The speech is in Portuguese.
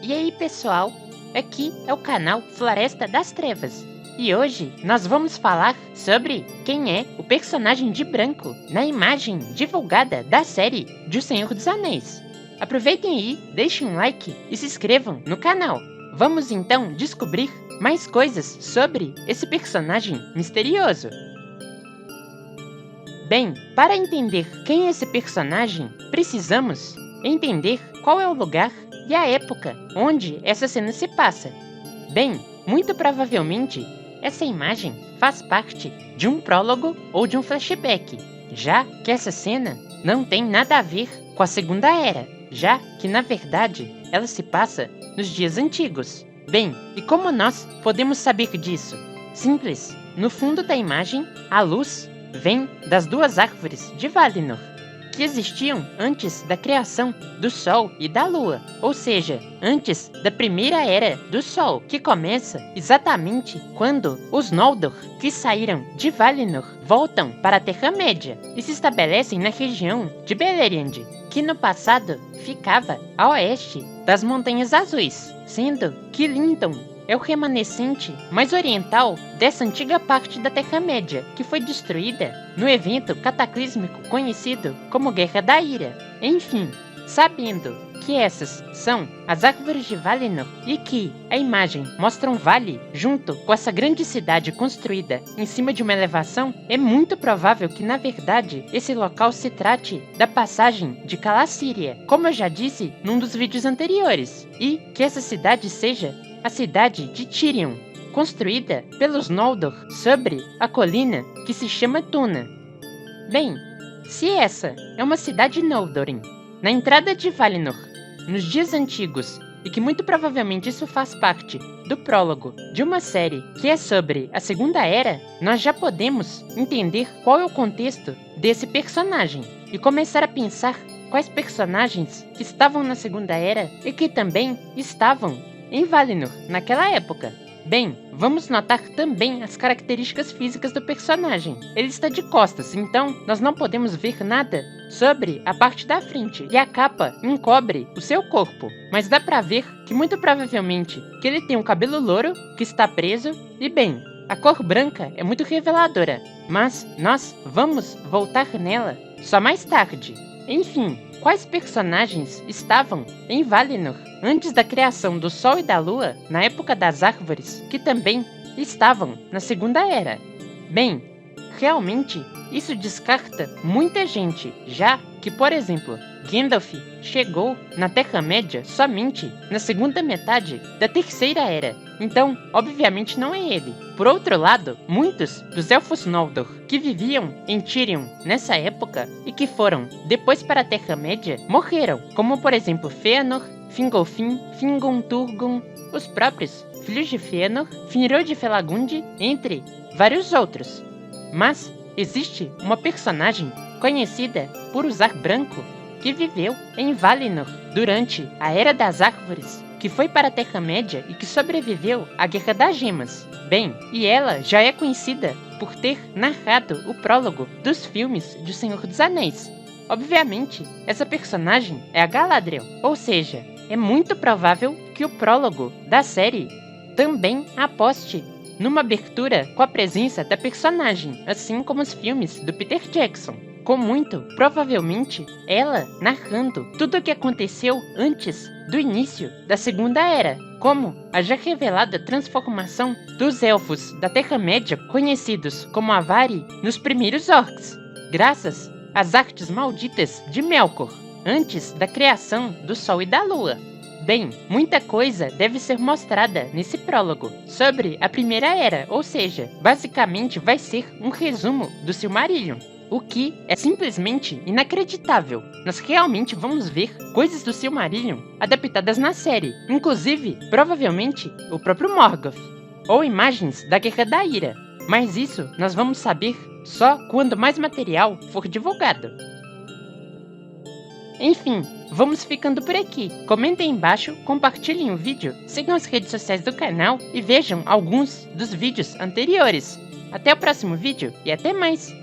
E aí pessoal, aqui é o canal Floresta das Trevas e hoje nós vamos falar sobre quem é o personagem de branco na imagem divulgada da série de O Senhor dos Anéis. Aproveitem aí, deixem um like e se inscrevam no canal. Vamos então descobrir mais coisas sobre esse personagem misterioso. Bem, para entender quem é esse personagem, precisamos entender qual é o lugar e a época onde essa cena se passa. Bem, muito provavelmente, essa imagem faz parte de um prólogo ou de um flashback, já que essa cena não tem nada a ver com a Segunda Era, já que, na verdade, ela se passa nos dias antigos. Bem, e como nós podemos saber disso? Simples, no fundo da imagem, a luz vem das duas árvores de Valinor, que existiam antes da criação do Sol e da Lua, ou seja, antes da primeira Era do Sol, que começa exatamente quando os Noldor, que saíram de Valinor, voltam para a Terra-média e se estabelecem na região de Beleriand, que no passado ficava a oeste das Montanhas Azuis, sendo que Lindon é o remanescente mais oriental dessa antiga parte da Terra-média, que foi destruída no evento cataclísmico conhecido como Guerra da Ira. Enfim, sabendo que essas são as árvores de Valinor e que a imagem mostra um vale junto com essa grande cidade construída em cima de uma elevação, é muito provável que, na verdade, esse local se trate da passagem de Calacíria, como eu já disse num dos vídeos anteriores, e que essa cidade seja a cidade de Tirion, construída pelos Noldor sobre a colina que se chama Tuna. Bem, se essa é uma cidade Noldorin, na entrada de Valinor, nos dias antigos, e que muito provavelmente isso faz parte do prólogo de uma série que é sobre a Segunda Era, nós já podemos entender qual é o contexto desse personagem e começar a pensar quais personagens que estavam na Segunda Era e que também estavam em Valinor naquela época. Bem, vamos notar também as características físicas do personagem. Ele está de costas, então nós não podemos ver nada sobre a parte da frente, e a capa encobre o seu corpo, mas dá pra ver que muito provavelmente que ele tem um cabelo louro que está preso, e bem, a cor branca é muito reveladora, mas nós vamos voltar nela só mais tarde. Enfim, quais personagens estavam em Valinor antes da criação do Sol e da Lua, na época das árvores, que também estavam na Segunda Era? Bem, realmente isso descarta muita gente, já que, por exemplo, Gandalf chegou na Terra-média somente na segunda metade da Terceira Era, então, obviamente não é ele. Por outro lado, muitos dos Elfos Noldor que viviam em Tirion nessa época e que foram depois para a Terra-média morreram, como por exemplo Fëanor, Fingolfin, Fingon-Turgon, os próprios filhos de Fëanor, Finrod e Felagund, entre vários outros. Mas existe uma personagem conhecida por usar branco que viveu em Valinor durante a Era das Árvores, que foi para a Terra-média e que sobreviveu à Guerra das Gemas. Bem, e ela já é conhecida por ter narrado o prólogo dos filmes de O Senhor dos Anéis. Obviamente, essa personagem é a Galadriel, ou seja, é muito provável que o prólogo da série também aposte numa abertura com a presença da personagem, assim como os filmes do Peter Jackson, com muito provavelmente ela narrando tudo o que aconteceu antes do início da Segunda Era, como a já revelada transformação dos elfos da Terra-média conhecidos como Avari nos primeiros orcs, graças às artes malditas de Melkor, antes da criação do Sol e da Lua. Bem, muita coisa deve ser mostrada nesse prólogo sobre a Primeira Era, ou seja, basicamente vai ser um resumo do Silmarillion, o que é simplesmente inacreditável. Nós realmente vamos ver coisas do Silmarillion adaptadas na série, inclusive, provavelmente, o próprio Morgoth, ou imagens da Guerra da Ira, mas isso nós vamos saber só quando mais material for divulgado. Enfim, vamos ficando por aqui. Comentem aí embaixo, compartilhem o vídeo, sigam as redes sociais do canal e vejam alguns dos vídeos anteriores. Até o próximo vídeo e até mais!